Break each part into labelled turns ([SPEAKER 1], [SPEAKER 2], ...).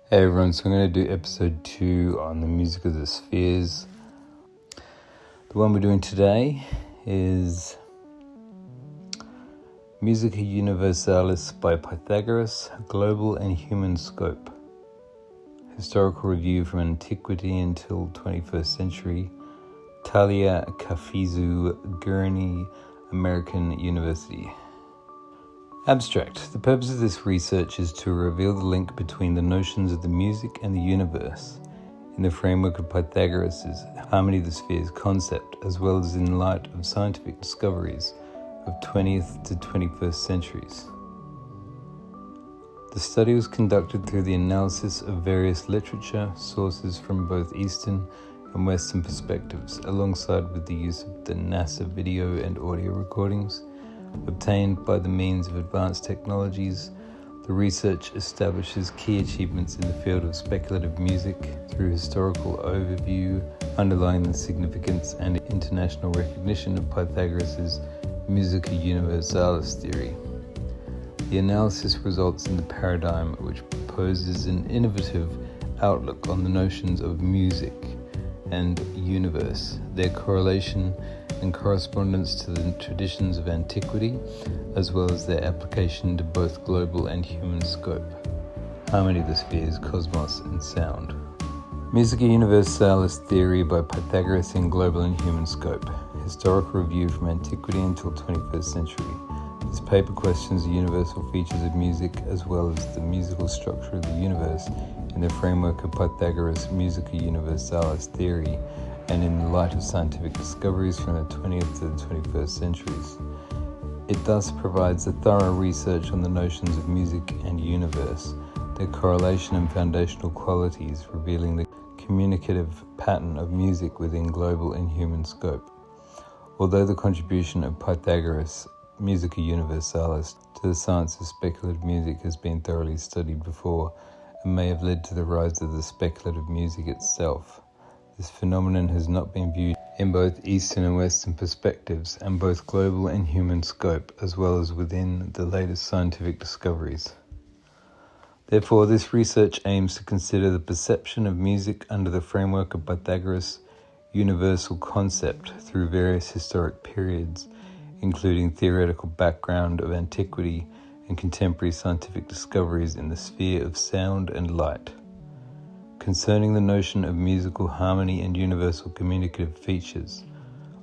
[SPEAKER 1] Hey everyone, so I'm going to do episode 2 on the music of the spheres. The one we're doing today is Musica Universalis by Pythagoras, Global and Human Scope. Historical review from antiquity until 21st century. Talia Kafizu, Gurney, American University. Abstract. The purpose of this research is to reveal the link between the notions of the music and the universe in the framework of Pythagoras' harmony of the spheres concept, as well as in light of scientific discoveries of 20th to 21st centuries. The study was conducted through the analysis of various literature sources from both Eastern and Western perspectives, alongside with the use of the NASA video and audio recordings obtained by the means of advanced technologies. The research establishes key achievements in the field of speculative music through historical overview, underlying the significance and international recognition of Pythagoras' Musica Universalis theory. The analysis results in the paradigm which proposes an innovative outlook on the notions of music and universe, their correlation and correspondence to the traditions of antiquity, as well as their application to both global and human scope, harmony of the spheres, cosmos, and sound. Musica Universalis theory by Pythagoras in global and human scope. Historical review from antiquity until 21st century. This paper questions the universal features of music as well as the musical structure of the universe in the framework of Pythagoras' Musica Universalis theory and in the light of scientific discoveries from the 20th to the 21st centuries. It thus provides a thorough research on the notions of music and universe, their correlation and foundational qualities, revealing the communicative pattern of music within global and human scope. Although the contribution of Pythagoras' Musica Universalis to the science of speculative music has been thoroughly studied before and may have led to the rise of the speculative music itself, this phenomenon has not been viewed in both Eastern and Western perspectives and both global and human scope, as well as within the latest scientific discoveries. Therefore, this research aims to consider the perception of music under the framework of Pythagoras' universal concept through various historic periods, including theoretical background of antiquity and contemporary scientific discoveries in the sphere of sound and light. Concerning the notion of musical harmony and universal communicative features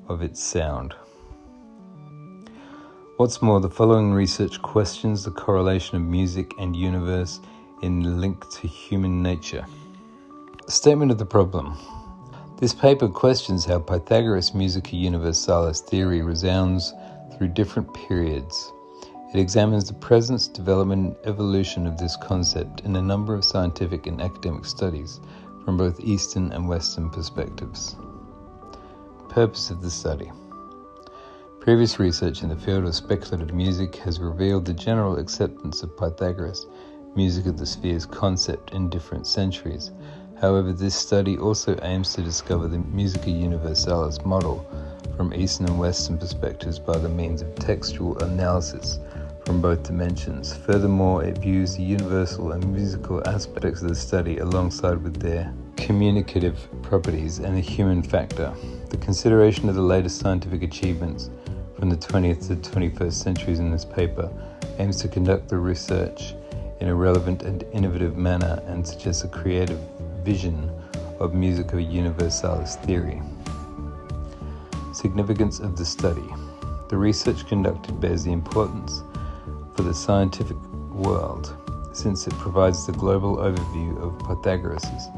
[SPEAKER 1] of its sound. What's more, the following research questions the correlation of music and universe in link to human nature. Statement of the problem. This paper questions how Pythagoras' Musica Universalis theory resounds through different periods. It examines the presence, development, and evolution of this concept in a number of scientific and academic studies from both Eastern and Western perspectives. Purpose of the study. Previous research in the field of speculative music has revealed the general acceptance of Pythagoras' Music of the Spheres concept in different centuries. However, this study also aims to discover the Musica Universalis model from Eastern and Western perspectives by the means of textual analysis from both dimensions. Furthermore, it views the universal and musical aspects of the study alongside with their communicative properties and the human factor. The consideration of the latest scientific achievements from the 20th to 21st centuries in this paper aims to conduct the research in a relevant and innovative manner and suggests a creative vision of Musica Universalis theory. Significance of the study. The research conducted bears the importance for the scientific world, since it provides the global overview of Pythagoras'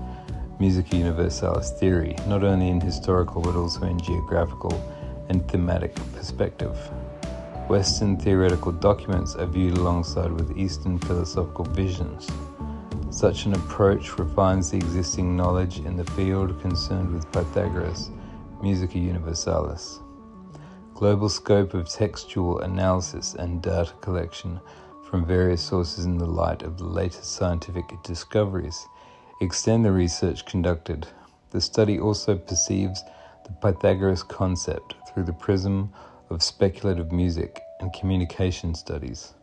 [SPEAKER 1] Musica Universalis theory, not only in historical but also in geographical and thematic perspective. Western theoretical documents are viewed alongside with Eastern philosophical visions. Such an approach refines the existing knowledge in the field concerned with Pythagoras' Musica Universalis. Global scope of textual analysis and data collection from various sources in the light of the latest scientific discoveries extend the research conducted. The study also perceives the Pythagoras concept through the prism of speculative music and communication studies.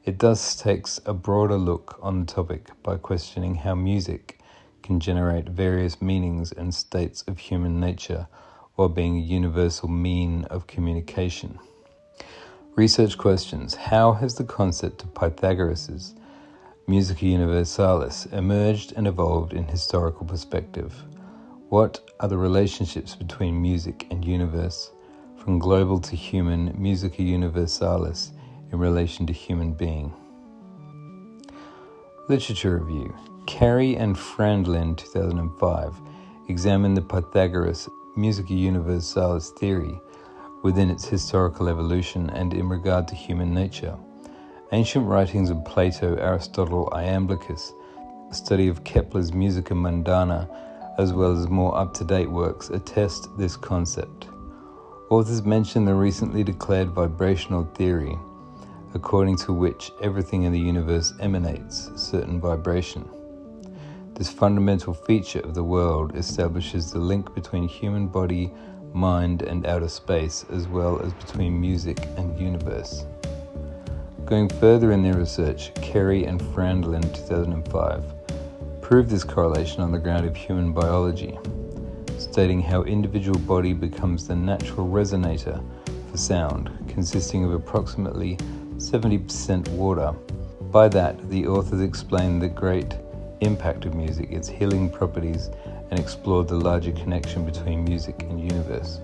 [SPEAKER 1] It thus takes a broader look on the topic by questioning how music can generate various meanings and states of human nature while being a universal mean of communication. Research questions: how has the concept of Pythagoras' Musica Universalis emerged and evolved in historical perspective? What are the relationships between music and universe, from global to human, Musica Universalis in relation to human being? Literature review. Carey and Frandlin, 2005, examined the Pythagoras Musica Universalis theory within its historical evolution and in regard to human nature. Ancient writings of Plato, Aristotle, Iamblichus, a study of Kepler's Musica Mundana, as well as more up-to-date works, attest this concept. Authors mention the recently declared vibrational theory, according to which everything in the universe emanates a certain vibration. This fundamental feature of the world establishes the link between human body, mind, and outer space, as well as between music and universe. Going further in their research, Carey and Frandlin, 2005, proved this correlation on the ground of human biology, stating how individual body becomes the natural resonator for sound, consisting of approximately 70% water. By that, the authors explained the great impact of music, its healing properties, and explored the larger connection between music and universe,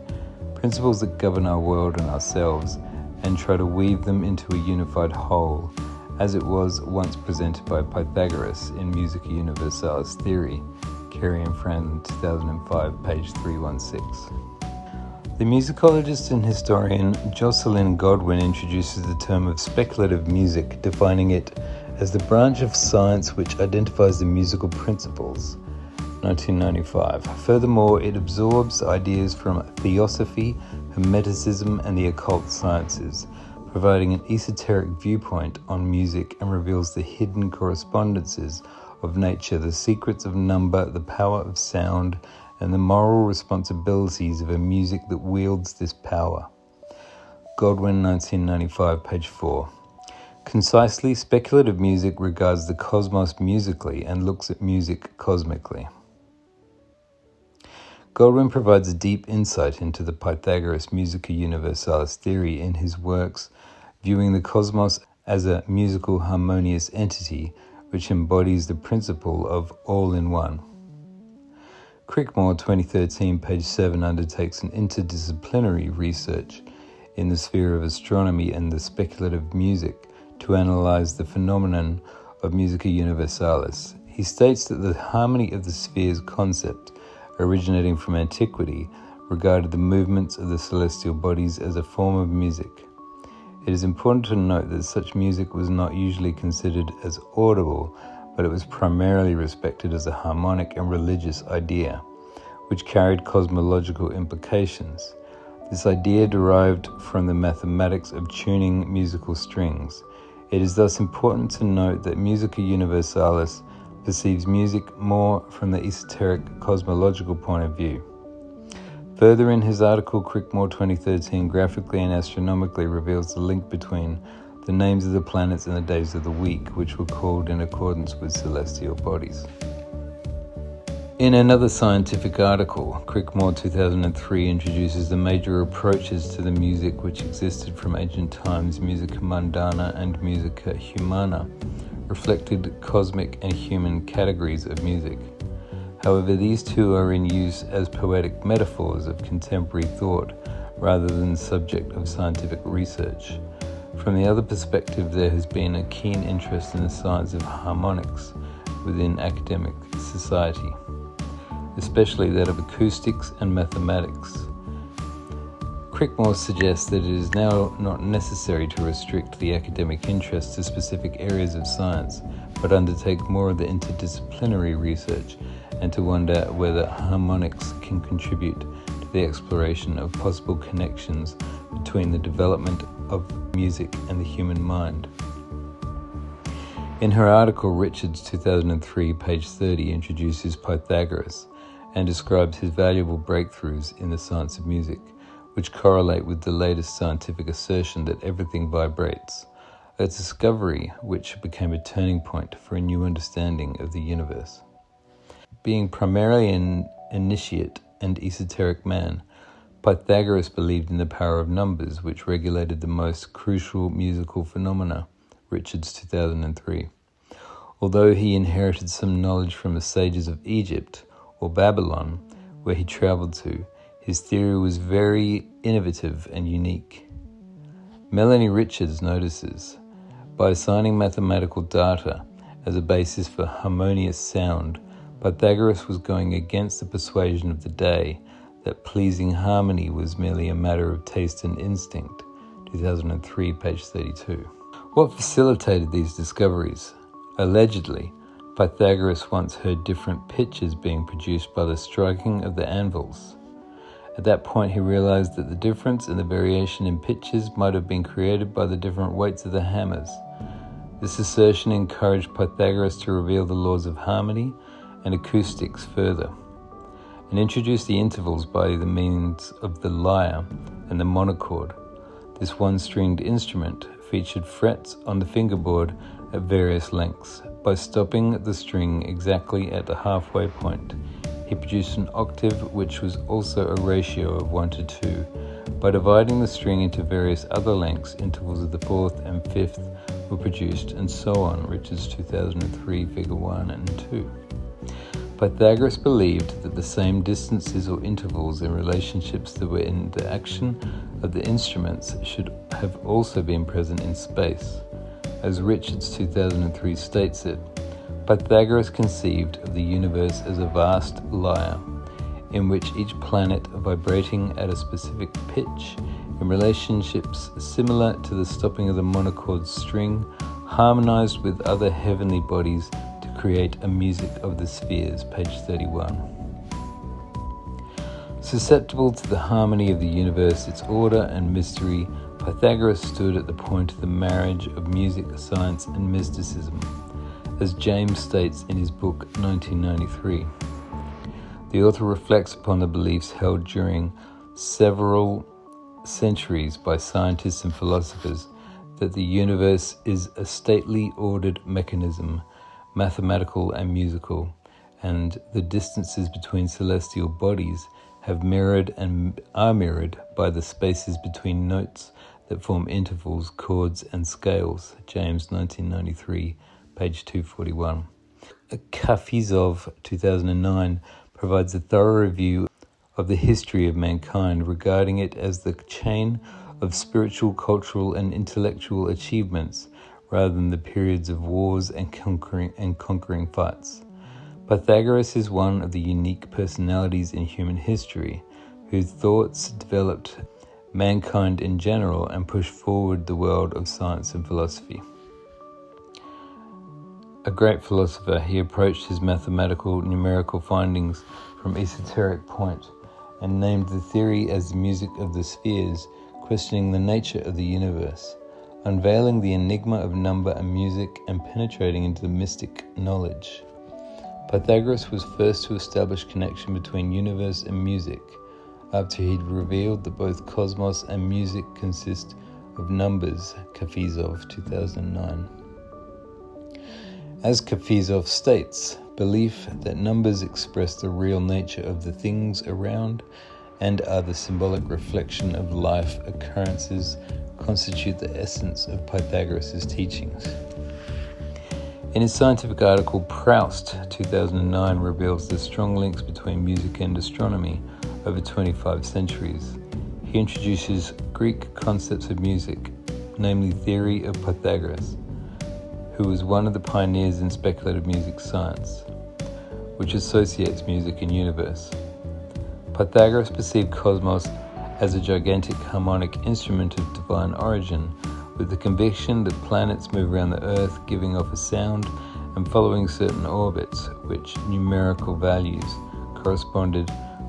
[SPEAKER 1] principles that govern our world and ourselves, and try to weave them into a unified whole, as it was once presented by Pythagoras in Musica Universalis theory, Carey and Frandlin, 2005, page 316. The musicologist and historian Jocelyn Godwin introduces the term of speculative music, defining it as the branch of science which identifies the musical principles, 1995. Furthermore, it absorbs ideas from theosophy, hermeticism, and the occult sciences, providing an esoteric viewpoint on music, and reveals the hidden correspondences of nature, the secrets of number, the power of sound, and the moral responsibilities of a music that wields this power. Godwin, 1995, page 4. Concisely, speculative music regards the cosmos musically and looks at music cosmically. Godwin provides a deep insight into the Pythagoras Musica Universalis theory in his works, viewing the cosmos as a musical harmonious entity which embodies the principle of all-in-one. Crickmore, 2013, page 7, undertakes an interdisciplinary research in the sphere of astronomy and the speculative music to analyze the phenomenon of Musica Universalis. He states that the harmony of the spheres concept, originating from antiquity, regarded the movements of the celestial bodies as a form of music. It is important to note that such music was not usually considered as audible, but it was primarily respected as a harmonic and religious idea, which carried cosmological implications. This idea derived from the mathematics of tuning musical strings. It is thus important to note that Musica Universalis perceives music more from the esoteric cosmological point of view. Further in his article, Crickmore 2013 graphically and astronomically reveals the link between the names of the planets and the days of the week, which were called in accordance with celestial bodies. In another scientific article, Crickmore 2003 introduces the major approaches to the music which existed from ancient times. Musica Mundana and Musica Humana reflected cosmic and human categories of music. However, these two are in use as poetic metaphors of contemporary thought rather than the subject of scientific research. From the other perspective, there has been a keen interest in the science of harmonics within academic society, especially that of acoustics and mathematics. Crickmore suggests that it is now not necessary to restrict the academic interest to specific areas of science, but undertake more of the interdisciplinary research and to wonder whether harmonics can contribute to the exploration of possible connections between the development of music and the human mind. In her article, Richards 2003, page 30, introduces Pythagoras and describes his valuable breakthroughs in the science of music, which correlate with the latest scientific assertion that everything vibrates, a discovery which became a turning point for a new understanding of the universe. Being primarily an initiate and esoteric man, Pythagoras believed in the power of numbers, which regulated the most crucial musical phenomena, Richards 2003. Although he inherited some knowledge from the sages of Egypt or Babylon, where he traveled to, his theory was very innovative and unique. Melanie Richards notices, by assigning mathematical data as a basis for harmonious sound, Pythagoras was going against the persuasion of the day that pleasing harmony was merely a matter of taste and instinct, 2003, page 32. What facilitated these discoveries? Allegedly, Pythagoras once heard different pitches being produced by the striking of the anvils. At that point, he realized that the difference in the variation in pitches might have been created by the different weights of the hammers. This assertion encouraged Pythagoras to reveal the laws of harmony and acoustics further, and introduce the intervals by the means of the lyre and the monochord. This one-stringed instrument featured frets on the fingerboard at various lengths. By stopping the string exactly at the halfway point, he produced an octave which was also a ratio of 1 to 2. By dividing the string into various other lengths, intervals of the fourth and fifth were produced, and so on, Richards 2003, figure 1 and 2. Pythagoras believed that the same distances or intervals in relationships that were in the action of the instruments should have also been present in space. As Richards 2003 states it, Pythagoras conceived of the universe as a vast lyre, in which each planet vibrating at a specific pitch in relationships similar to the stopping of the monochord string harmonized with other heavenly bodies to create a music of the spheres, page 31. Susceptible to the harmony of the universe, its order and mystery, Pythagoras stood at the point of the marriage of music, science, and mysticism, as James states in his book 1993. The author reflects upon the beliefs held during several centuries by scientists and philosophers that the universe is a stately ordered mechanism, mathematical and musical, and the distances between celestial bodies have mirrored and are mirrored by the spaces between notes that form intervals, chords, and scales. James 1993, page 241. Kafizov 2009 provides a thorough review of the history of mankind, regarding it as the chain of spiritual, cultural, and intellectual achievements rather than the periods of wars and conquering fights. Pythagoras is one of the unique personalities in human history whose thoughts developed mankind in general and pushed forward the world of science and philosophy. A great philosopher, he approached his mathematical numerical findings from esoteric point and named the theory as the music of the spheres, questioning the nature of the universe, unveiling the enigma of number and music, and penetrating into the mystic knowledge. Pythagoras was first to establish connection between universe and music, after he'd revealed that both cosmos and music consist of numbers, Kafizov 2009. As Kafizov states, belief that numbers express the real nature of the things around and are the symbolic reflection of life occurrences constitute the essence of Pythagoras' teachings. In his scientific article, Proust 2009 reveals the strong links between music and astronomy over 25 centuries. He introduces Greek concepts of music, namely theory of Pythagoras, who was one of the pioneers in speculative music science, which associates music and universe. Pythagoras perceived cosmos as a gigantic harmonic instrument of divine origin, with the conviction that planets move around the Earth, giving off a sound and following certain orbits, which numerical values corresponded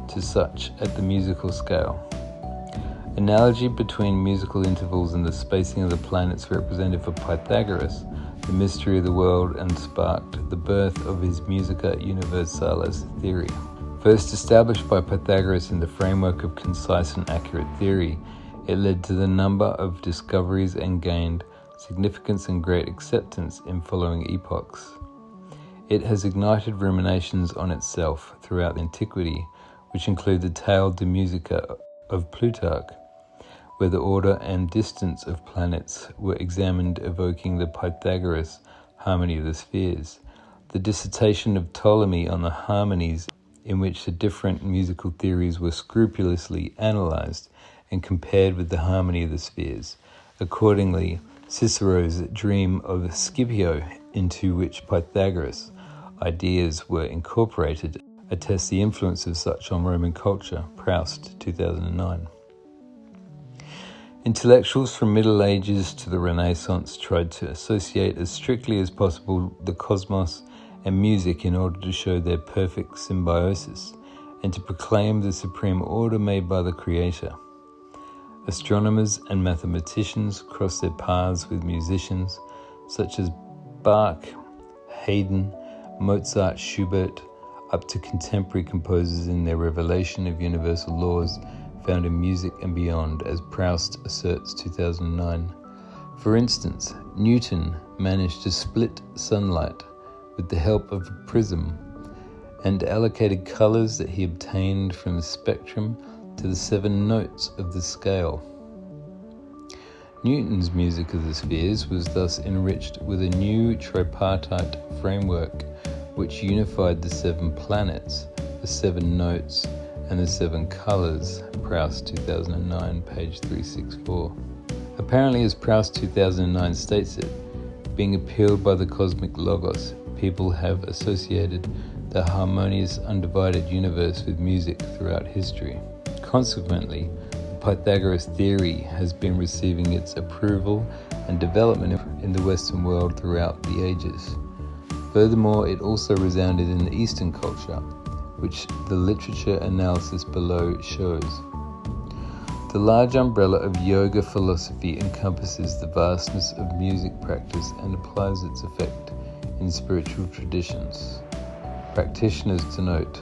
[SPEAKER 1] to such at the musical scale. Analogy between musical intervals and the spacing of the planets represented for Pythagoras the mystery of the world and sparked the birth of his Musica Universalis theory. First established by Pythagoras in the framework of concise and accurate theory, it led to the number of discoveries and gained significance and great acceptance in following epochs. It has ignited ruminations on itself throughout antiquity, which include the Tale de Musica of Plutarch, where the order and distance of planets were examined, evoking the Pythagoras harmony of the spheres, the dissertation of Ptolemy on the harmonies, in which the different musical theories were scrupulously analyzed and compared with the harmony of the spheres. Accordingly, Cicero's dream of Scipio, into which Pythagoras' ideas were incorporated, attests the influence of such on Roman culture. Proust, 2009. Intellectuals from Middle Ages to the Renaissance tried to associate as strictly as possible the cosmos and music in order to show their perfect symbiosis and to proclaim the supreme order made by the Creator. Astronomers and mathematicians crossed their paths with musicians such as Bach, Haydn, Mozart, Schubert, up to contemporary composers in their revelation of universal laws found in music and beyond, as Proust asserts, 2009. For instance, Newton managed to split sunlight with the help of a prism and allocated colours that he obtained from the spectrum to the 7 notes of the scale. Newton's music of the spheres was thus enriched with a new tripartite framework which unified the 7 planets, the 7 notes, and the 7 colours. Proust, 2009, page 364. Apparently, as Proust 2009 states it, being appealed by the cosmic logos, people have associated the harmonious, undivided universe with music throughout history. Consequently, the Pythagoras theory has been receiving its approval and development in the Western world throughout the ages. Furthermore, it also resounded in the Eastern culture, which the literature analysis below shows. The large umbrella of yoga philosophy encompasses the vastness of music practice and applies its effect in spiritual traditions. Practitioners denote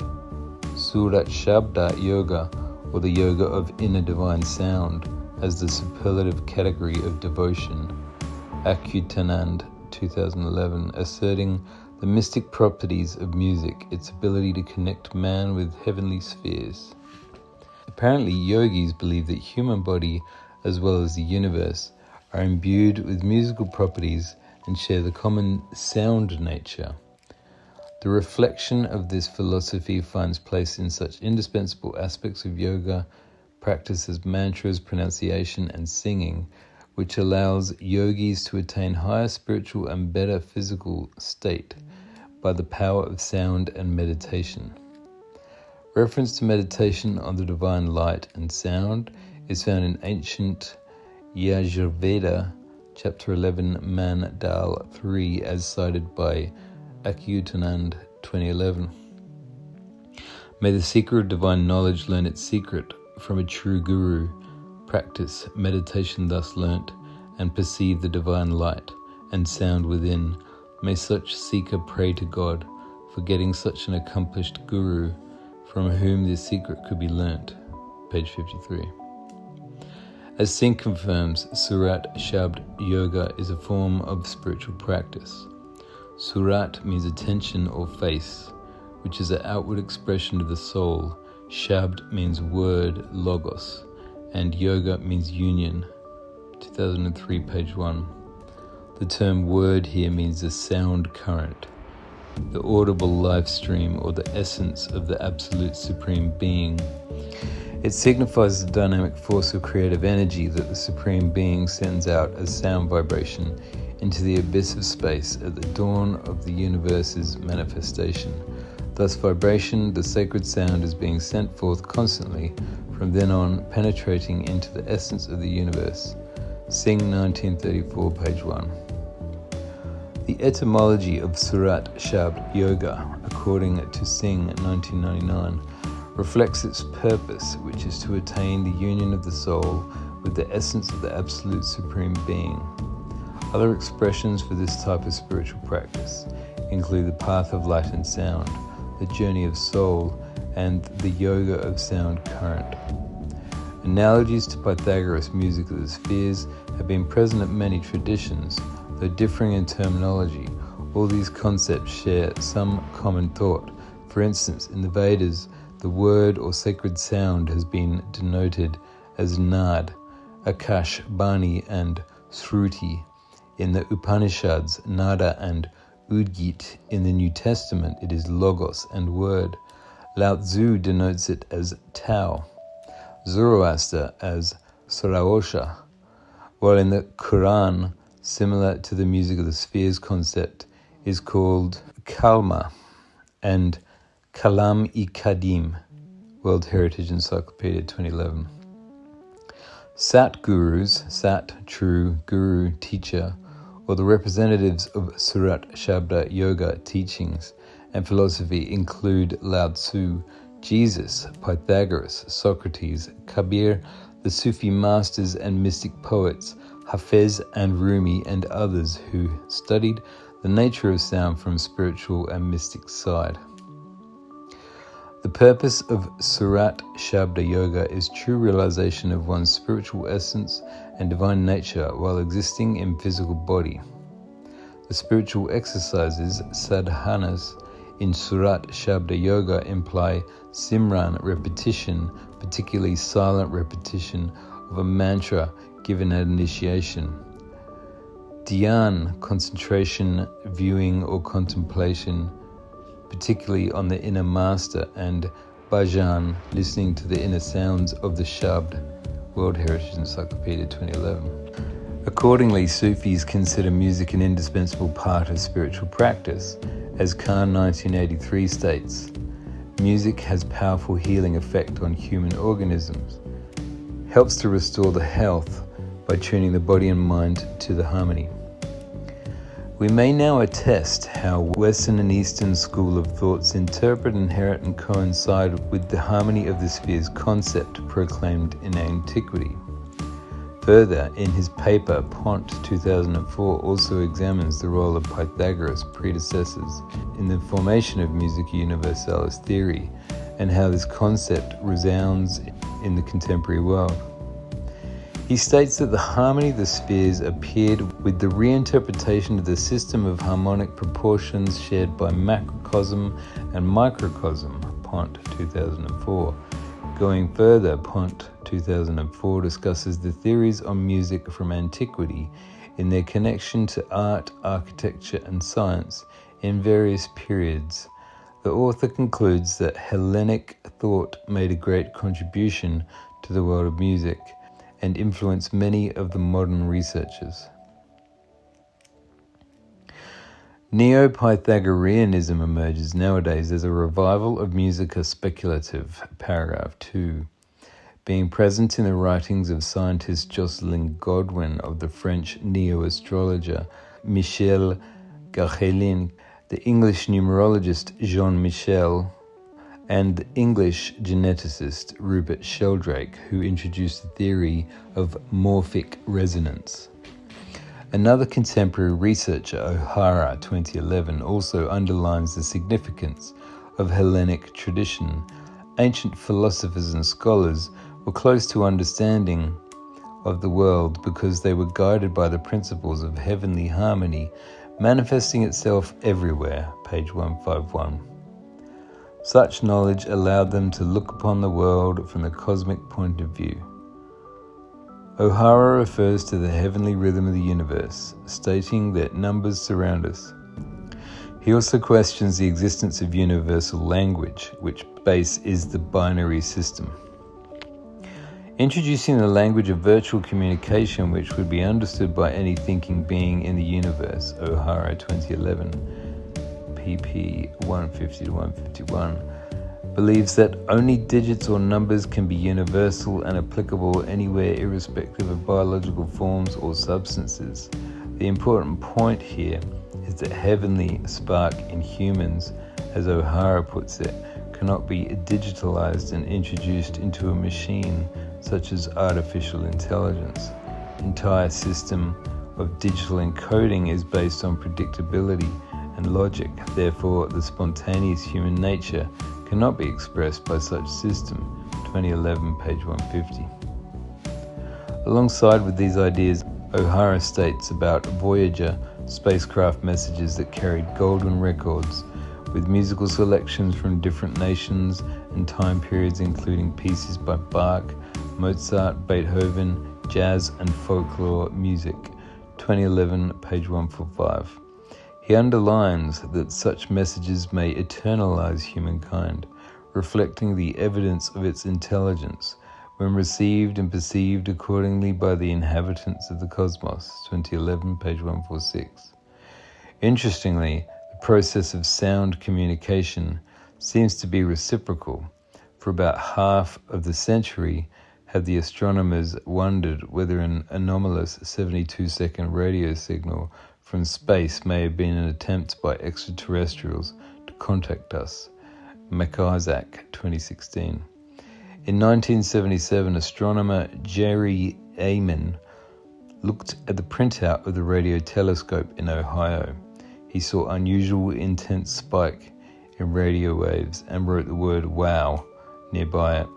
[SPEAKER 1] Surat Shabda Yoga, or the yoga of inner divine sound, as the superlative category of devotion. Achyutanand, 2011, asserting the mystic properties of music, its ability to connect man with heavenly spheres. Apparently, yogis believe that human body, as well as the universe, are imbued with musical properties and share the common sound nature. The reflection of this philosophy finds place in such indispensable aspects of yoga practice as mantras, pronunciation, and singing, which allows yogis to attain higher spiritual and better physical state by the power of sound and meditation. Reference to meditation on the divine light and sound is found in ancient Yajurveda, chapter 11, Mandal 3, as cited by Achyutanand, 2011. May the seeker of divine knowledge learn its secret from a true guru, practice meditation thus learnt, and perceive the divine light and sound within. May such seeker pray to God for getting such an accomplished guru from whom this secret could be learnt. Page 53. As Singh confirms, Surat Shabd Yoga is a form of spiritual practice. Surat means attention or face, which is an outward expression of the soul. Shabd means word, logos, and yoga means union. 2003, page 1. The term word here means the sound current, the audible life stream, or the essence of the absolute supreme being. It signifies the dynamic force of creative energy that the supreme being sends out as sound vibration into the abyss of space at the dawn of the universe's manifestation. Thus vibration, the sacred sound, is being sent forth constantly from then on, penetrating into the essence of the universe. Singh, 1934, page 1. The etymology of Surat Shabd Yoga, according to Singh, 1999, reflects its purpose, which is to attain the union of the soul with the essence of the absolute supreme being. Other expressions for this type of spiritual practice include the path of light and sound, the journey of soul, and the yoga of sound current. Analogies to Pythagoras' music of the spheres have been present at many traditions, though differing in terminology. All these concepts share some common thought. For instance, in the Vedas, the word or sacred sound has been denoted as Nad, Akash, Bani, and Shruti. In the Upanishads, Nada and Udgit. In the New Testament, it is Logos and Word. Lao Tzu denotes it as Tao, Zoroaster as Saraosha, while in the Quran, similar to the music of the spheres concept, is called Kalma and Kalam-i-Kadim, World Heritage Encyclopedia 2011. Sat Gurus, Sat, true, Guru, teacher, or the representatives of Surat Shabda Yoga teachings and philosophy include Lao Tzu, Jesus, Pythagoras, Socrates, Kabir, the Sufi masters and mystic poets, Hafez and Rumi, and others who studied the nature of sound from spiritual and mystic side. The purpose of Surat Shabda Yoga is true realization of one's spiritual essence and divine nature while existing in physical body. The spiritual exercises, sadhanas, in Surat Shabda Yoga imply Simran, repetition, particularly silent repetition of a mantra given at initiation. Dhyan, concentration, viewing or contemplation, particularly on the inner master, and Bhajan, listening to the inner sounds of the Shabd, World Heritage Encyclopedia 2011. Accordingly, Sufis consider music an indispensable part of spiritual practice. As Khan 1983 states, music has powerful healing effect on human organisms, helps to restore the health by tuning the body and mind to the harmony. We may now attest how Western and Eastern school of thoughts interpret, inherit, and coincide with the harmony of the spheres concept proclaimed in antiquity. Further, in his paper, Pont 2004 also examines the role of Pythagoras' predecessors in the formation of musica universalis theory and how this concept resounds in the contemporary world. He states that the harmony of the spheres appeared with the reinterpretation of the system of harmonic proportions shared by macrocosm and microcosm, Pont 2004. Going further, Pont 2004 discusses the theories on music from antiquity in their connection to art, architecture, and science in various periods. The author concludes that Hellenic thought made a great contribution to the world of music and influenced many of the modern researchers. Neo-Pythagoreanism emerges nowadays as a revival of musica speculative, paragraph 2, being present in the writings of scientist Jocelyn Godwin, of the French neo-astrologer Michel Gachelin, the English numerologist Jean-Michel, and the English geneticist Rupert Sheldrake, who introduced the theory of morphic resonance. Another contemporary researcher, O'Hara 2011, also underlines the significance of Hellenic tradition. Ancient philosophers and scholars were close to understanding of the world because they were guided by the principles of heavenly harmony, manifesting itself everywhere, page 151. Such knowledge allowed them to look upon the world from the cosmic point of view. O'Hara refers to the heavenly rhythm of the universe, stating that numbers surround us. He also questions the existence of universal language, which base is the binary system. Introducing the language of virtual communication, which would be understood by any thinking being in the universe, O'Hara 2011, pp. 150-151, believes that only digits or numbers can be universal and applicable anywhere irrespective of biological forms or substances. The important point here is that heavenly spark in humans, as O'Hara puts it, cannot be digitalized and introduced into a machine such as artificial intelligence. The entire system of digital encoding is based on predictability and logic. Therefore, the spontaneous human nature cannot be expressed by such system. 2011, page 150. Alongside with these ideas, O'Hara states about Voyager spacecraft messages that carried golden records with musical selections from different nations and time periods, including pieces by Bach, Mozart, Beethoven, jazz and folklore music. 2011, page 145. He underlines that such messages may eternalize humankind, reflecting the evidence of its intelligence when received and perceived accordingly by the inhabitants of the cosmos. 2011, page 146. Interestingly, the process of sound communication seems to be reciprocal. For about half of the century, have the astronomers wondered whether an anomalous 72-second radio signal from space may have been an attempt by extraterrestrials to contact us. McIsaac, 2016. In 1977, astronomer Jerry Ayman looked at the printout of the radio telescope in Ohio. He saw unusual intense spike in radio waves and wrote the word "wow" nearby it,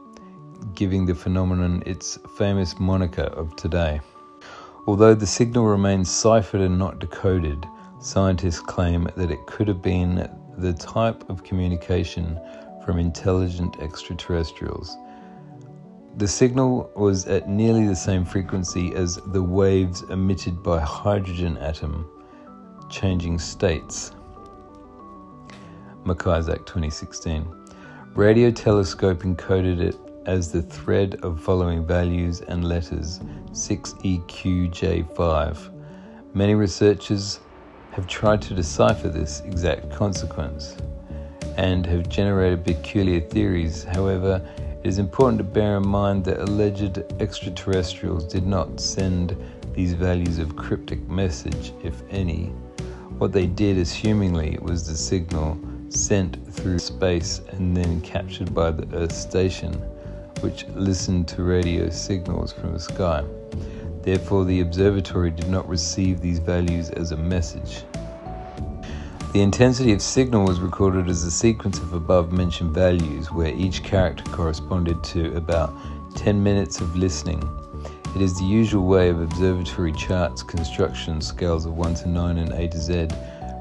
[SPEAKER 1] giving the phenomenon its famous moniker of today. Although the signal remains ciphered and not decoded, scientists claim that it could have been the type of communication from intelligent extraterrestrials. The signal was at nearly the same frequency as the waves emitted by hydrogen atom changing states. McIsaac, 2016. Radio telescope encoded it as the thread of following values and letters 6EQJ5. Many researchers have tried to decipher this exact consequence and have generated peculiar theories. However, it is important to bear in mind that alleged extraterrestrials did not send these values of cryptic message, if any. What they did, assumingly, was the signal sent through space and then captured by the Earth station, which listened to radio signals from the sky. Therefore, the observatory did not receive these values as a message. The intensity of signal was recorded as a sequence of above-mentioned values, where each character corresponded to about 10 minutes of listening. It is the usual way of observatory charts construction. Scales of 1 to 9 and A to Z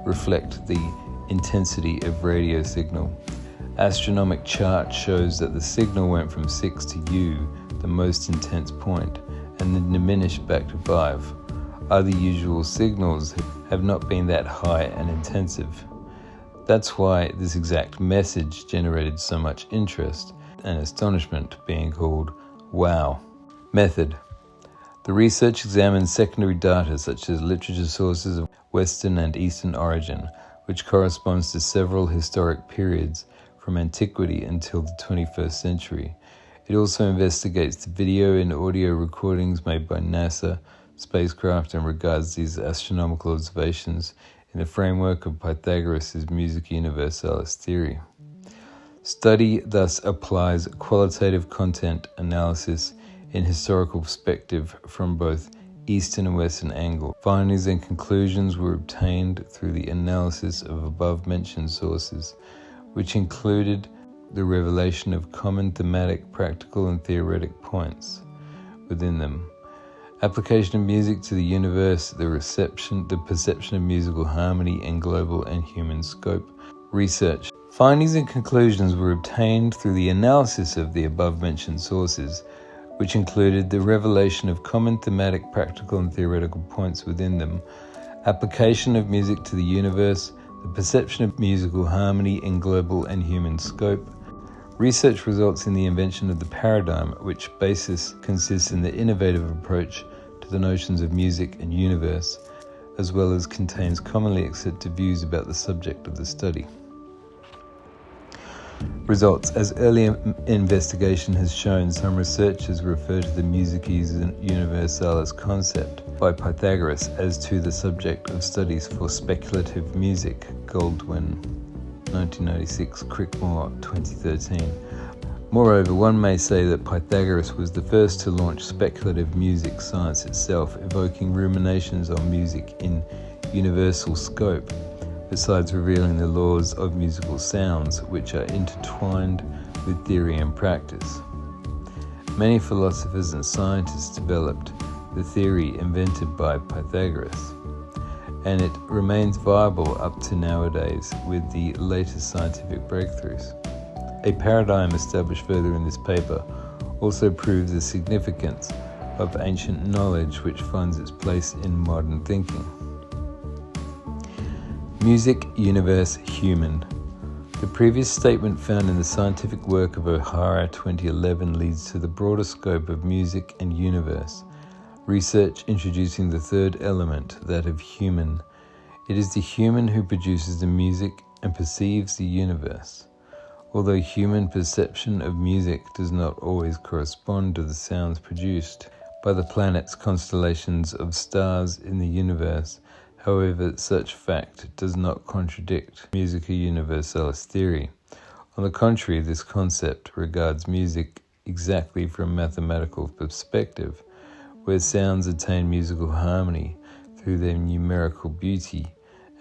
[SPEAKER 1] reflect the intensity of radio signal. Astronomic chart shows that the signal went from 6 to U, the most intense point, and then diminished back to 5. Other usual signals have not been that high and intensive. That's why this exact message generated so much interest and astonishment, being called "wow." Method. The research examined secondary data such as literature sources of Western and Eastern origin, which corresponds to several historic periods from antiquity until the 21st century. It also investigates the video and audio recordings made by NASA spacecraft and regards these astronomical observations in the framework of Pythagoras' Musica Universalis theory. Study thus applies qualitative content analysis in historical perspective from both Eastern and Western angle. Findings and conclusions were obtained through the analysis of above-mentioned sources, which included the revelation of common thematic, practical, and theoretic points within them. Application of music to the universe, the perception of musical harmony in global and human scope. Research. Findings and conclusions were obtained through the analysis of the above-mentioned sources, which included the revelation of common thematic, practical, and theoretical points within them. Application of music to the universe, the perception of musical harmony in global and human scope. Research results in the invention of the paradigm, which basis consists in the innovative approach to the notions of music and universe, as well as contains commonly accepted views about the subject of the study. Results. As earlier investigation has shown, some researchers refer to the Musica Universalis concept by Pythagoras as to the subject of studies for speculative music. Goldwyn, 1996, Crickmore, 2013. Moreover, one may say that Pythagoras was the first to launch speculative music science itself, evoking ruminations on music in universal scope, besides revealing the laws of musical sounds, which are intertwined with theory and practice. Many philosophers and scientists developed the theory invented by Pythagoras, and it remains viable up to nowadays with the latest scientific breakthroughs. A paradigm established further in this paper also proves the significance of ancient knowledge which finds its place in modern thinking. Music, universe, human. The previous statement found in the scientific work of O'Hara 2011 leads to the broader scope of music and universe. Research introducing the third element, that of human. It is the human who produces the music and perceives the universe. Although human perception of music does not always correspond to the sounds produced by the planets, constellations of stars in the universe, however, such fact does not contradict Musica Universalis theory. On the contrary, this concept regards music exactly from a mathematical perspective, where sounds attain musical harmony through their numerical beauty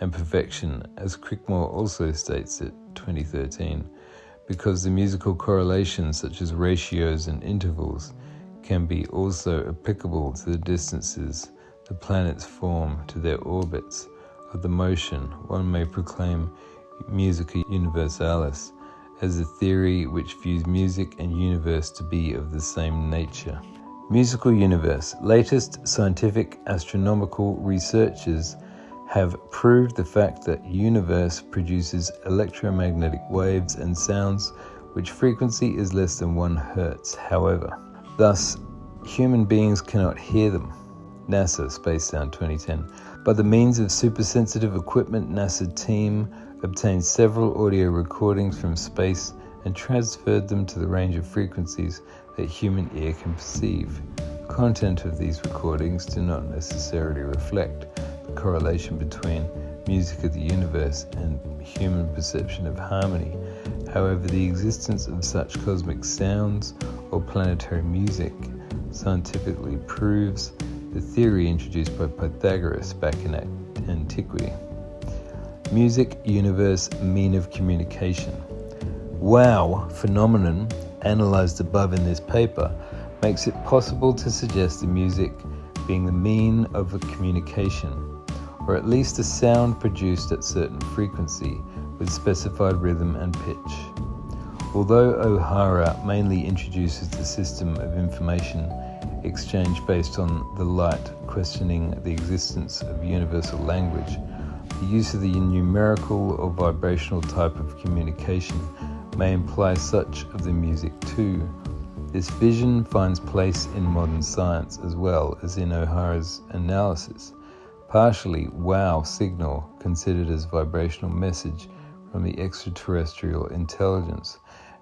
[SPEAKER 1] and perfection, as Crickmore also states it, 2013, because the musical correlations such as ratios and intervals can be also applicable to the distances the planets form to their orbits of the motion. One may proclaim Musica Universalis as a theory which views music and universe to be of the same nature. Musical universe. Latest scientific astronomical researches have proved the fact that universe produces electromagnetic waves and sounds which frequency is less than 1 Hertz. However, thus human beings cannot hear them. NASA Space Sound 2010. By the means of supersensitive equipment, NASA team obtained several audio recordings from space and transferred them to the range of frequencies that human ear can perceive. The content of these recordings do not necessarily reflect the correlation between music of the universe and human perception of harmony. However, the existence of such cosmic sounds or planetary music scientifically proves the theory introduced by Pythagoras back in antiquity. Music, universe, mean of communication. Wow phenomenon, analysed above in this paper, makes it possible to suggest the music being the mean of a communication, or at least a sound produced at certain frequency with specified rhythm and pitch. Although O'Hara mainly introduces the system of information exchange based on the light, questioning the existence of universal language, the use of the numerical or vibrational type of communication may imply such of the music too. This vision finds place in modern science as well as in O'Hara's analysis. Partially, wow signal considered as vibrational message from the extraterrestrial intelligence,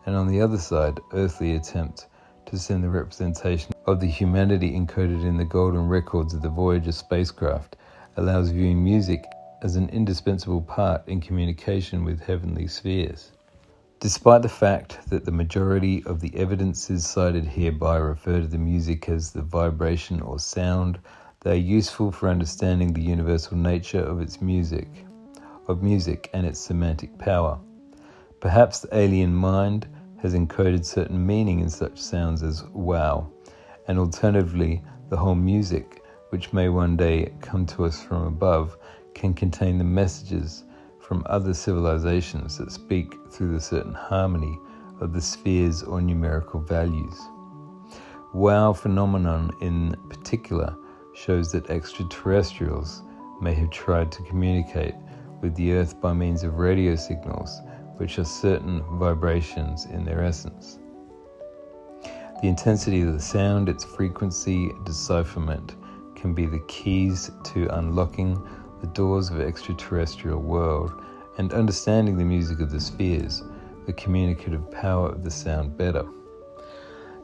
[SPEAKER 1] and on the other side, earthly attempt to send the representation of the humanity encoded in the golden records of the Voyager spacecraft allows viewing music as an indispensable part in communication with heavenly spheres. Despite the fact that the majority of the evidences cited hereby refer to the music as the vibration or sound, they are useful for understanding the universal nature of music and its semantic power. Perhaps the alien mind has encoded certain meaning in such sounds as wow, and alternatively, the whole music, which may one day come to us from above, can contain the messages from other civilizations that speak through the certain harmony of the spheres or numerical values. Wow phenomenon in particular shows that extraterrestrials may have tried to communicate with the Earth by means of radio signals, which are certain vibrations in their essence. The intensity of the sound, its frequency, decipherment can be the keys to unlocking the doors of extraterrestrial world and understanding the music of the spheres, the communicative power of the sound better.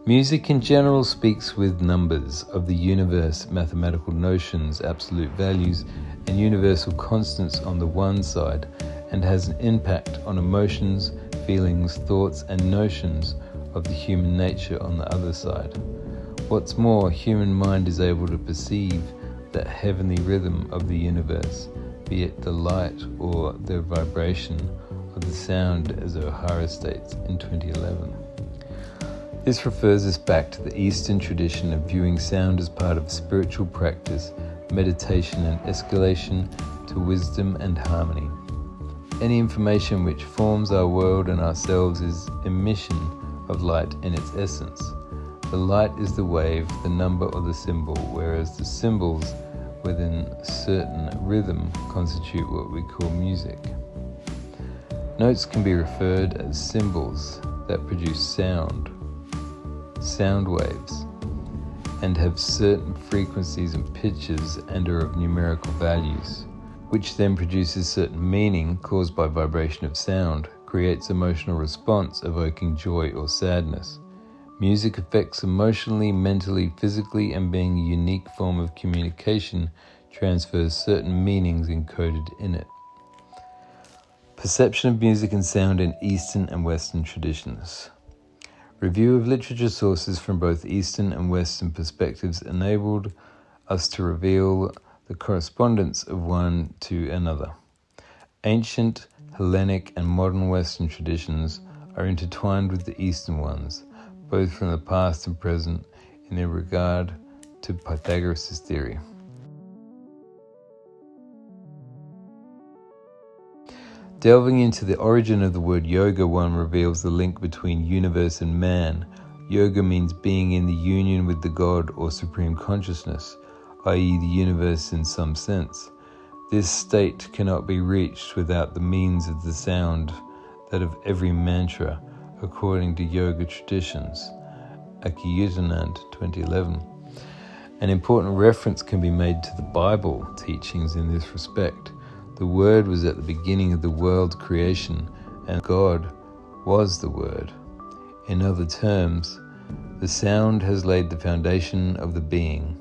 [SPEAKER 1] Music in general speaks with numbers of the universe, mathematical notions, absolute values, and universal constants on the one side, and has an impact on emotions, feelings, thoughts, and notions of the human nature on the other side. What's more, human mind is able to perceive that heavenly rhythm of the universe, be it the light or the vibration of the sound, as O'Hara states in 2011. This refers us back to the Eastern tradition of viewing sound as part of spiritual practice, meditation and escalation to wisdom and harmony. Any information which forms our world and ourselves is emission of light in its essence. The light is the wave, the number or the symbol, whereas the symbols within certain rhythm constitute what we call music. Notes can be referred as symbols that produce sound waves, and have certain frequencies and pitches and are of numerical values, which then produces certain meaning caused by vibration of sound, creates emotional response evoking joy or sadness. Music affects emotionally, mentally, physically, and being a unique form of communication, transfers certain meanings encoded in it. Perception of music and sound in Eastern and Western traditions. Review of literature sources from both Eastern and Western perspectives enabled us to reveal the correspondence of one to another. Ancient, Hellenic, and modern Western traditions are intertwined with the Eastern ones, both from the past and present, in their regard to Pythagoras' theory. Delving into the origin of the word yoga, one reveals the link between universe and man. Yoga means being in the union with the God or supreme consciousness, i.e. the universe in some sense. This state cannot be reached without the means of the sound, that of every mantra, according to yoga traditions. Akiyutanand, 2011. An important reference can be made to the Bible teachings in this respect. The Word was at the beginning of the world creation, and God was the Word. In other terms, the sound has laid the foundation of the being.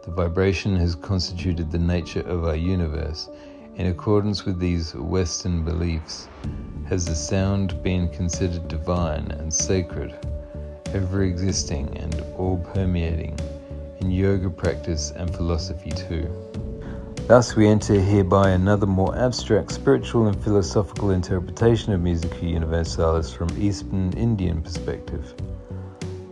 [SPEAKER 1] The vibration has constituted the nature of our universe. In accordance with these Western beliefs, has the sound been considered divine and sacred, ever-existing and all-permeating, in yoga practice and philosophy too. Thus we enter hereby another more abstract spiritual and philosophical interpretation of Musica Universalis from Eastern Indian perspective.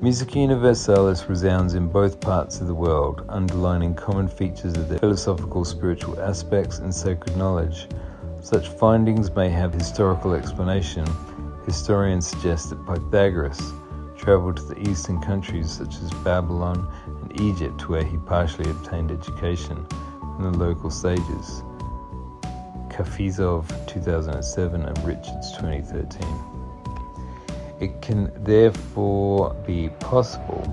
[SPEAKER 1] Musica Universalis resounds in both parts of the world, underlining common features of their philosophical spiritual aspects and sacred knowledge. Such findings may have historical explanation. Historians suggest that Pythagoras travelled to the eastern countries such as Babylon and Egypt, where he partially obtained education from the local sages. Kafizov, 2007, and Richards, 2013. It can therefore be possible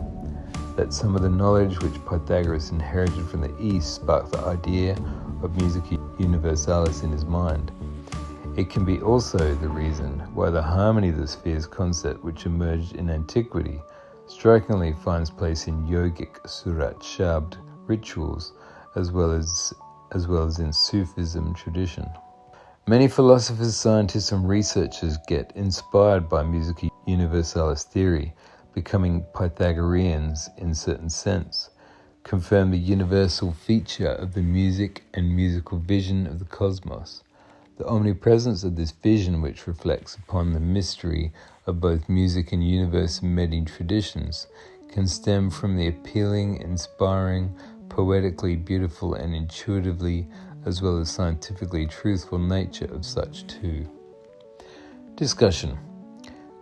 [SPEAKER 1] that some of the knowledge which Pythagoras inherited from the East sparked the idea of Musica Universalis in his mind. It can be also the reason why the harmony of the spheres concept, which emerged in antiquity, strikingly finds place in yogic Surat Shabd rituals as well as in Sufism tradition. Many philosophers, scientists, and researchers get inspired by Musica Universalis theory, becoming Pythagoreans in certain sense, confirm the universal feature of the music and musical vision of the cosmos. The omnipresence of this vision, which reflects upon the mystery of both music and universe in many traditions, can stem from the appealing, inspiring, poetically beautiful, and intuitively as well as scientifically truthful nature of such too. Discussion.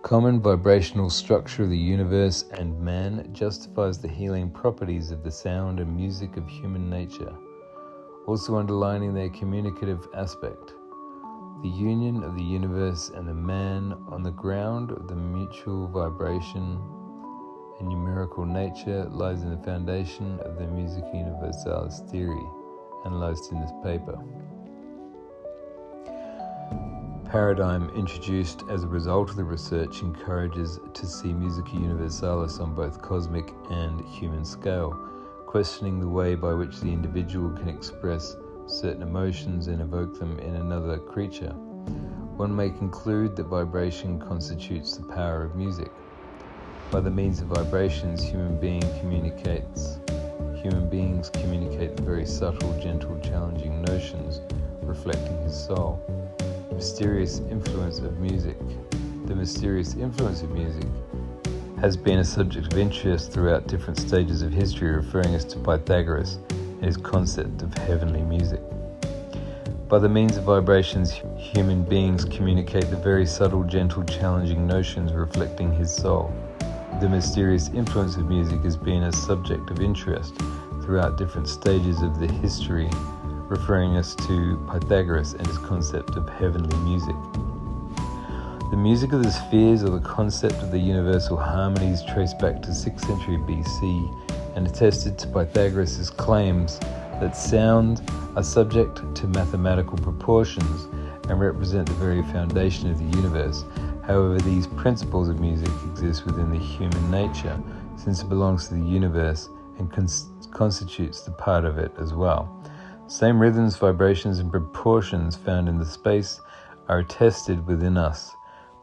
[SPEAKER 1] Common vibrational structure of the universe and man justifies the healing properties of the sound and music of human nature, also underlining their communicative aspect. The union of the universe and the man on the ground of the mutual vibration and numerical nature lies in the foundation of the Musica Universalis theory, analysed in this paper. Paradigm introduced as a result of the research encourages to see Musica Universalis on both cosmic and human scale, questioning the way by which the individual can express certain emotions and evoke them in another creature. One may conclude that vibration constitutes the power of music. By the means of vibrations, human beings communicate the very subtle, gentle, challenging notions reflecting his soul. The mysterious influence of music has been a subject of interest throughout different stages of history, referring us to Pythagoras and his concept of heavenly music. By the means of vibrations, human beings communicate the very subtle, gentle, challenging notions reflecting his soul. The mysterious influence of music has been a subject of interest throughout different stages of the history, referring us to Pythagoras and his concept of heavenly music. The music of the spheres, or the concept of the universal harmonies, trace back to 6th century BC and attested to Pythagoras' claims that sound are subject to mathematical proportions and represent the very foundation of the universe. However, these principles of music exist within the human nature, since it belongs to the universe and constitutes the part of it as well. Same rhythms, vibrations, and proportions found in the space are attested within us.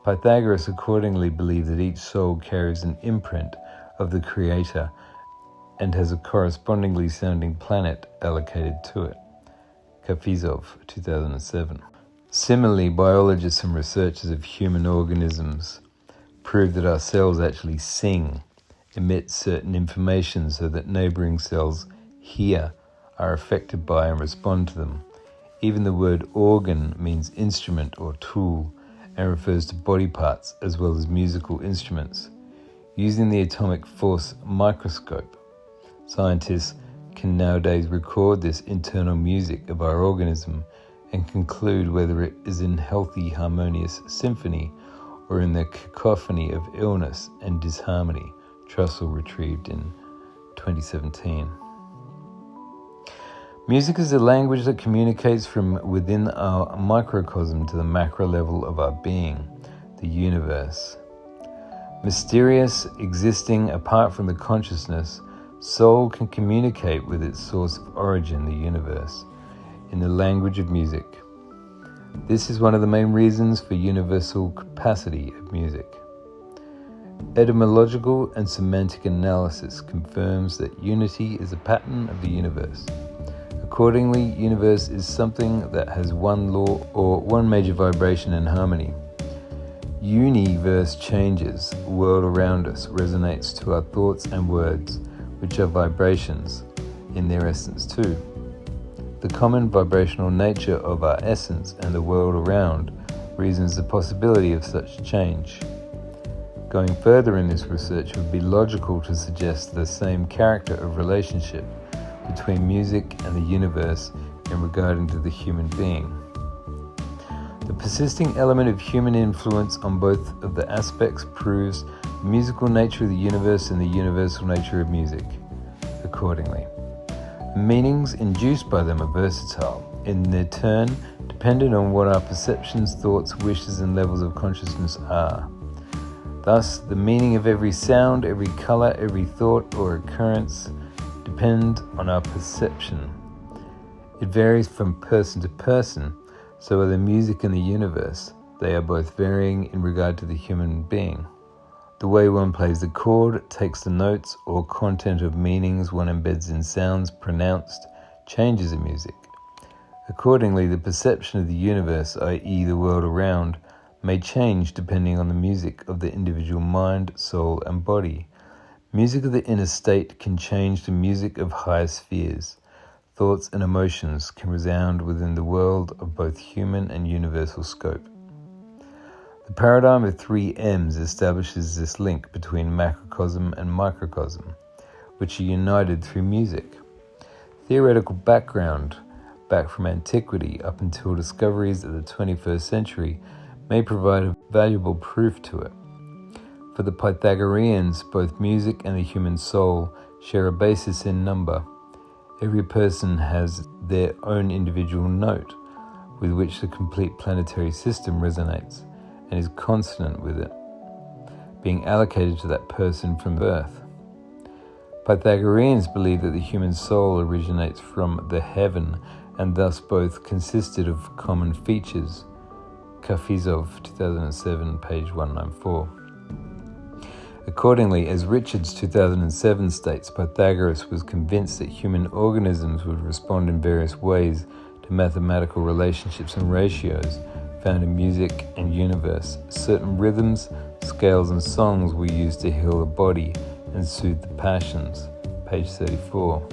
[SPEAKER 1] Pythagoras accordingly believed that each soul carries an imprint of the Creator and has a correspondingly sounding planet allocated to it. Kafizov, 2007. Similarly, biologists and researchers of human organisms prove that our cells actually sing, emit certain information so that neighboring cells hear, are affected by and respond to them. Even the word organ means instrument or tool and refers to body parts as well as musical instruments. Using the atomic force microscope, scientists can nowadays record this internal music of our organism and conclude whether it is in healthy, harmonious symphony or in the cacophony of illness and disharmony. Trussell retrieved in 2017. Music is a language that communicates from within our microcosm to the macro level of our being, the universe. Mysterious, existing apart from the consciousness, soul can communicate with its source of origin, the universe, in the language of music. This is one of the main reasons for universal capacity of music. Etymological and semantic analysis confirms that unity is a pattern of the universe. Accordingly, universe is something that has one law or one major vibration and harmony. Universe changes, world around us resonates to our thoughts and words, which are vibrations in their essence too. The common vibrational nature of our essence and the world around reasons the possibility of such change. Going further in this research, it would be logical to suggest the same character of relationship between music and the universe in regarding to the human being. The persisting element of human influence on both of the aspects proves the musical nature of the universe and the universal nature of music. Accordingly, the meanings induced by them are versatile, in their turn dependent on what our perceptions, thoughts, wishes, and levels of consciousness are. Thus, the meaning of every sound, every color, every thought or occurrence depend on our perception. It varies from person to person, so are the music and the universe. They are both varying in regard to the human being. The way one plays the chord, takes the notes or content of meanings one embeds in sounds pronounced, changes in music. Accordingly, the perception of the universe, i.e. the world around, may change depending on the music of the individual mind, soul, and body. Music of the inner state can change to music of higher spheres. Thoughts and emotions can resound within the world of both human and universal scope. The paradigm of 3 M's establishes this link between macrocosm and microcosm, which are united through music. Theoretical background, back from antiquity up until discoveries of the 21st century, may provide a valuable proof to it. For the Pythagoreans, both music and the human soul share a basis in number. Every person has their own individual note, with which the complete planetary system resonates and is consonant with it, being allocated to that person from birth. Pythagoreans believe that the human soul originates from the heaven and thus both consisted of common features. Kafizov, 2007, page 194. Accordingly, as Richards 2007 states, Pythagoras was convinced that human organisms would respond in various ways to mathematical relationships and ratios found in music and universe. Certain rhythms, scales and songs we use to heal the body and soothe the passions. Page 34.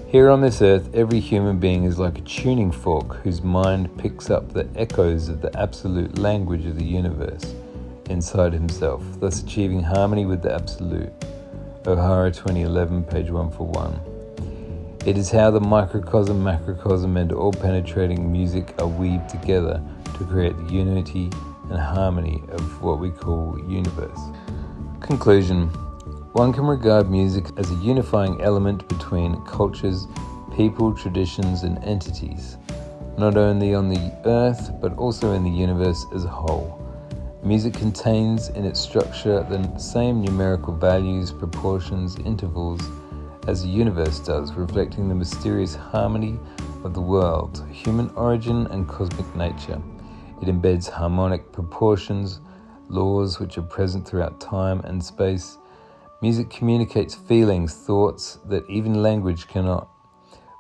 [SPEAKER 1] Here on this earth, every human being is like a tuning fork whose mind picks up the echoes of the absolute language of the universe inside himself, thus achieving harmony with the absolute. O'Hara 2011, page 141. It is how the microcosm, macrocosm and all-penetrating music are weaved together to create the unity and harmony of what we call universe. Conclusion. One can regard music as a unifying element between cultures, people, traditions and entities, not only on the earth but also in the universe as a whole. Music contains in its structure the same numerical values, proportions, intervals as the universe does, reflecting the mysterious harmony of the world, human origin and cosmic nature. It embeds harmonic proportions, laws which are present throughout time and space. Music communicates feelings, thoughts that even language cannot.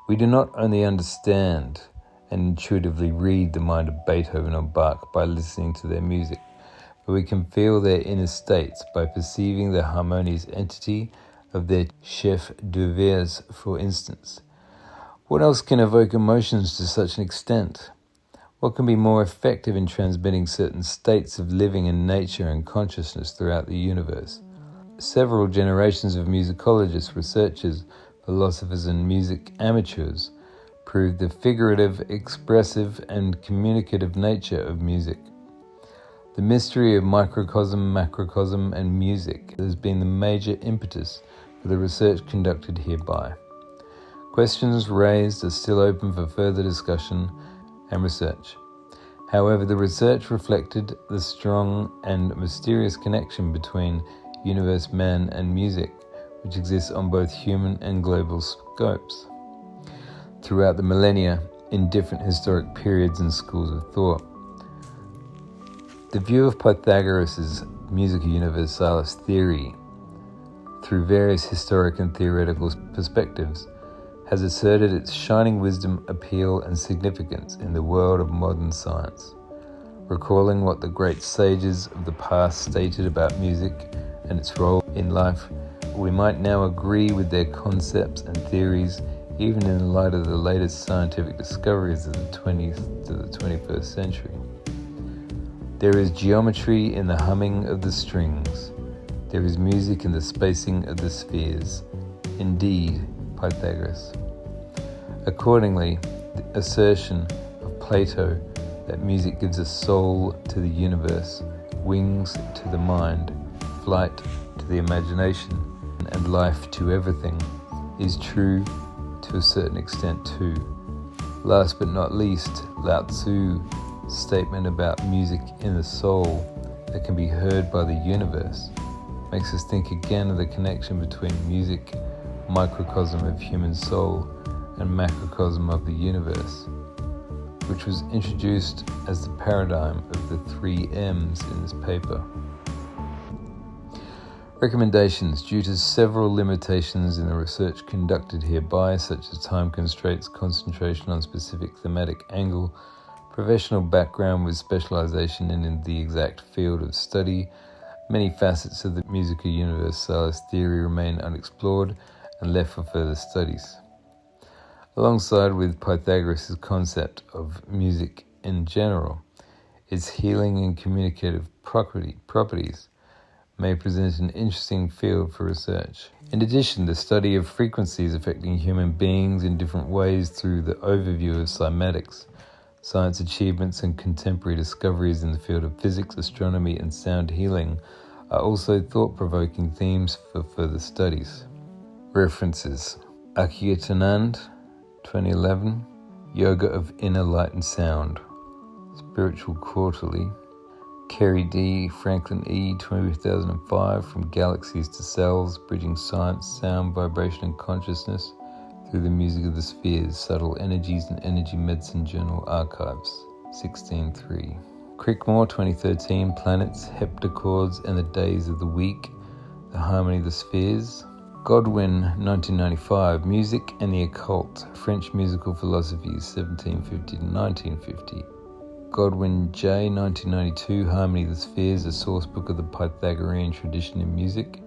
[SPEAKER 1] We do not only understand and intuitively read the mind of Beethoven or Bach by listening to their music, but we can feel their inner states by perceiving the harmonious entity of their chef d'oeuvres, for instance. What else can evoke emotions to such an extent? What can be more effective in transmitting certain states of living in nature and consciousness throughout the universe? Several generations of musicologists, researchers, philosophers and music amateurs proved the figurative, expressive and communicative nature of music. The mystery of microcosm, macrocosm and music has been the major impetus for the research conducted hereby. Questions raised are still open for further discussion and research. However, the research reflected the strong and mysterious connection between universe, man and music, which exists on both human and global scopes. Throughout the millennia, in different historic periods and schools of thought, the view of Pythagoras' Musica Universalis theory, through various historic and theoretical perspectives, has asserted its shining wisdom, appeal and significance in the world of modern science. Recalling what the great sages of the past stated about music and its role in life, we might now agree with their concepts and theories, even in light of the latest scientific discoveries of the 20th to the 21st century. There is geometry in the humming of the strings. There is music in the spacing of the spheres. Indeed, Pythagoras. Accordingly, the assertion of Plato that music gives a soul to the universe, wings to the mind, flight to the imagination, and life to everything is true to a certain extent too. Last but not least, Lao Tzu's statement about music in the soul that can be heard by the universe makes us think again of the connection between music, microcosm of human soul, and macrocosm of the universe, which was introduced as the paradigm of the 3 M's in this paper. Recommendations. Due to several limitations in the research conducted hereby, such as time constraints, concentration on specific thematic angle, professional background with specialization in the exact field of study, many facets of the Musica Universalis theory remain unexplored and left for further studies. Alongside with Pythagoras' concept of music in general, its healing and communicative properties may present an interesting field for research. In addition, the study of frequencies affecting human beings in different ways through the overview of cymatics, science achievements and contemporary discoveries in the field of physics, astronomy and sound healing are also thought-provoking themes for further studies. References: Akirtanand, 2011, Yoga of Inner Light and Sound, Spiritual Quarterly, Kerry D., Franklin E., 2005, From Galaxies to Cells, Bridging Science, Sound, Vibration and Consciousness Through the Music of the Spheres, Subtle Energies and Energy Medicine Journal Archives, 16.3. Crickmore, 2013, Planets, Heptachords and the Days of the Week, The Harmony of the Spheres. Godwin, 1995, Music and the Occult, French Musical Philosophy, 1750 to 1950. Godwin J. 1992, Harmony of the Spheres, a source book of the Pythagorean tradition in music,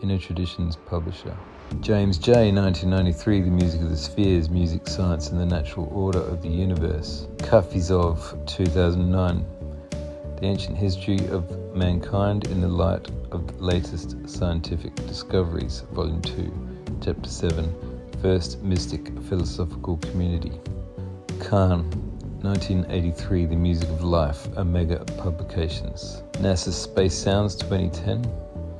[SPEAKER 1] Inner Traditions publisher. James J. 1993, The Music of the Spheres, Music, Science and the Natural Order of the Universe. Kafizov, 2009, The Ancient History of Mankind in the Light of the Latest Scientific Discoveries, Volume 2, Chapter 7, First Mystic Philosophical Community. Khan, 1983, The Music of Life, Omega Publications. NASA Space Sounds, 2010.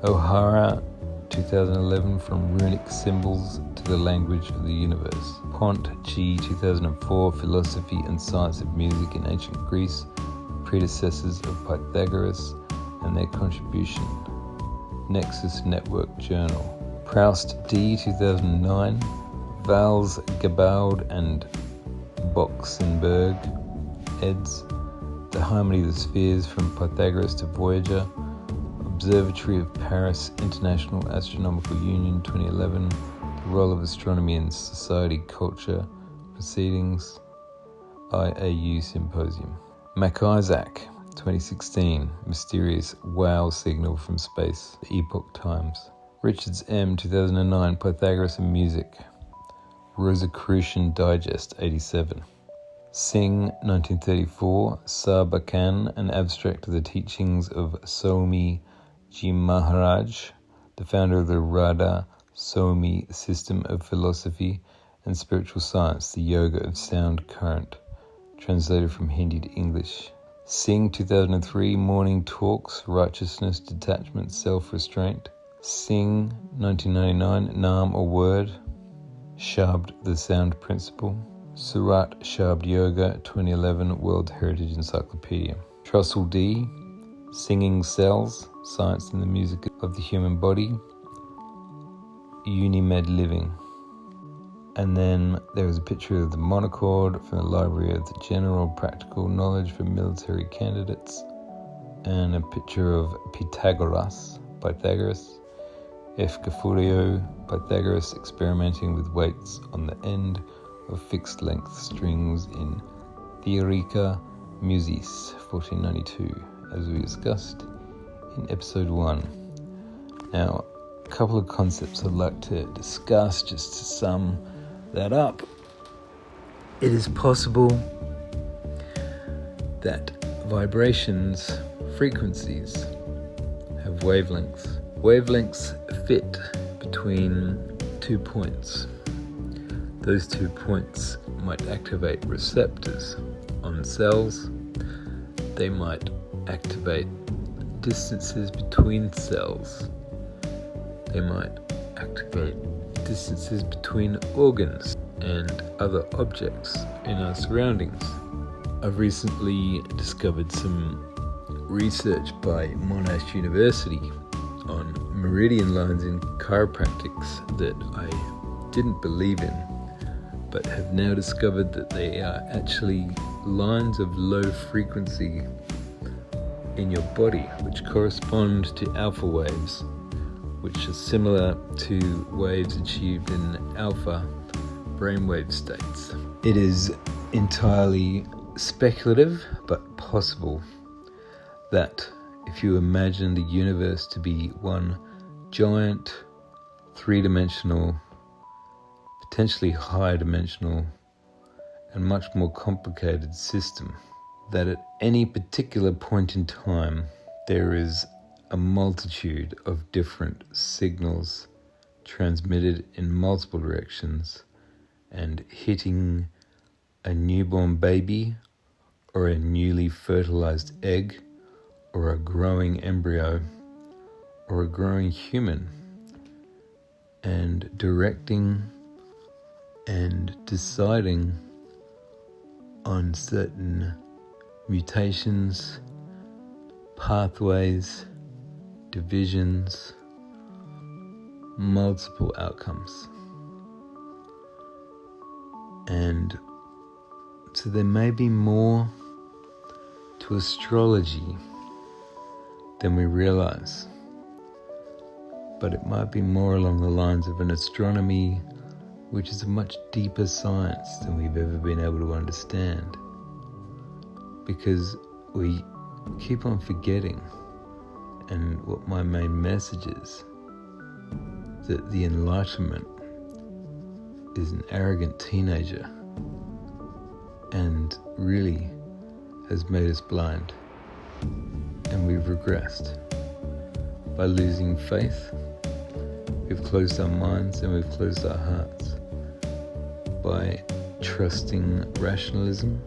[SPEAKER 1] O'Hara, 2011, From Runic Symbols to the Language of the Universe. Pont, G. 2004, Philosophy and Science of Music in Ancient Greece, Predecessors of Pythagoras and Their Contribution. Nexus Network Journal. Proust, D. 2009, Valls, Gabaud and Boxenberg, eds. The Harmony of the Spheres, From Pythagoras to Voyager. Observatory of Paris, International Astronomical Union, 2011, The Role of Astronomy in Society, Culture, Proceedings, IAU Symposium. MacIsaac, 2016, Mysterious Wow Signal from Space, The Epoch Times. Richards M, 2009, Pythagoras and Music, Rosicrucian Digest, 87. Singh, 1934, Sarbachan, An Abstract of the Teachings of Swami Ji Maharaj, the founder of the Radha Swami system of philosophy and spiritual science, the Yoga of Sound Current, translated from Hindi to English. Singh, 2003, Morning Talks, Righteousness, Detachment, Self-Restraint. Singh, 1999, Naam, a Word, Shabd, the Sound Principle. Surat Shabd Yoga, 2011, World Heritage Encyclopedia. Trussell D, Singing Cells, Science and the Music of the Human Body, Unimed Living. And then there is a picture of the monochord from the Library of the General Practical Knowledge for Military Candidates, and a picture of Pythagoras, F. Gafurio, Pythagoras experimenting with weights on the end of fixed-length strings in Theorica Musis, 1492, as we discussed in episode 1. Now, a couple of concepts I'd like to discuss just to sum that up. It is possible that vibrations, frequencies, have wavelengths. Wavelengths fit between 2 points. Those 2 points might activate receptors on cells. They might activate distances between cells. They might activate distances between organs and other objects in our surroundings. I've recently discovered some research by Monash University on meridian lines in chiropractics that I didn't believe in, but have now discovered that they are actually lines of low frequency in your body, which correspond to alpha waves, which are similar to waves achieved in alpha brainwave states. It is entirely speculative, but possible that if you imagine the universe to be one giant, three-dimensional, potentially high-dimensional, and much more complicated system, that at any particular point in time there is a multitude of different signals transmitted in multiple directions and hitting a newborn baby or a newly fertilized egg or a growing embryo or a growing human, and directing and deciding on certain mutations, pathways, divisions, multiple outcomes. And so there may be more to astrology than we realize, but it might be more along the lines of an astronomy which is a much deeper science than we've ever been able to understand. because we keep on forgetting. And what my main message is, that the Enlightenment is an arrogant teenager and really has made us blind, and we've regressed. By losing faith, we've closed our minds and we've closed our hearts. By trusting rationalism,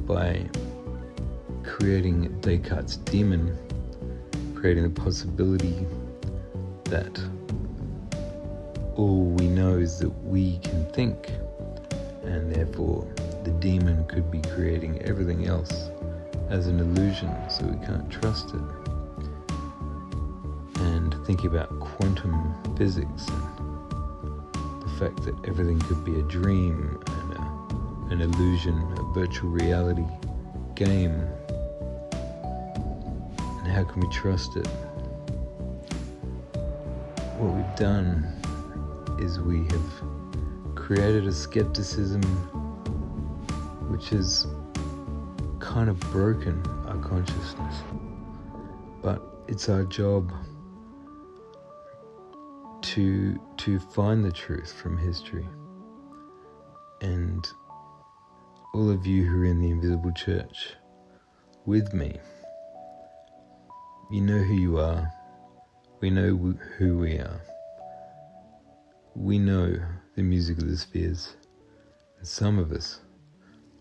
[SPEAKER 1] by creating Descartes' demon, creating the possibility that all we know is that we can think, and therefore the demon could be creating everything else as an illusion, so we can't trust it. And thinking about quantum physics and the fact that everything could be a dream and an illusion, a virtual reality game. And how can we trust it? What we've done is we have created a skepticism which has kind of broken our consciousness. But it's our job to find the truth from history. And all of you who are in the Invisible Church with me, you know who you are. We know who we are. We know the music of the spheres. And some of us,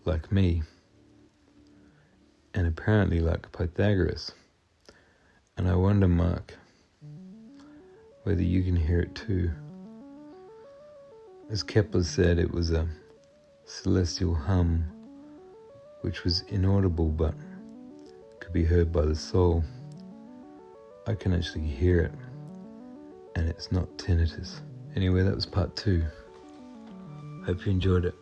[SPEAKER 1] like me, and apparently like Pythagoras. And I wonder, Mark, whether you can hear it too. As Kepler said, it was a celestial hum which was inaudible but could be heard by the soul. I can actually hear it, and it's not tinnitus. Anyway, that was part 2. Hope you enjoyed it.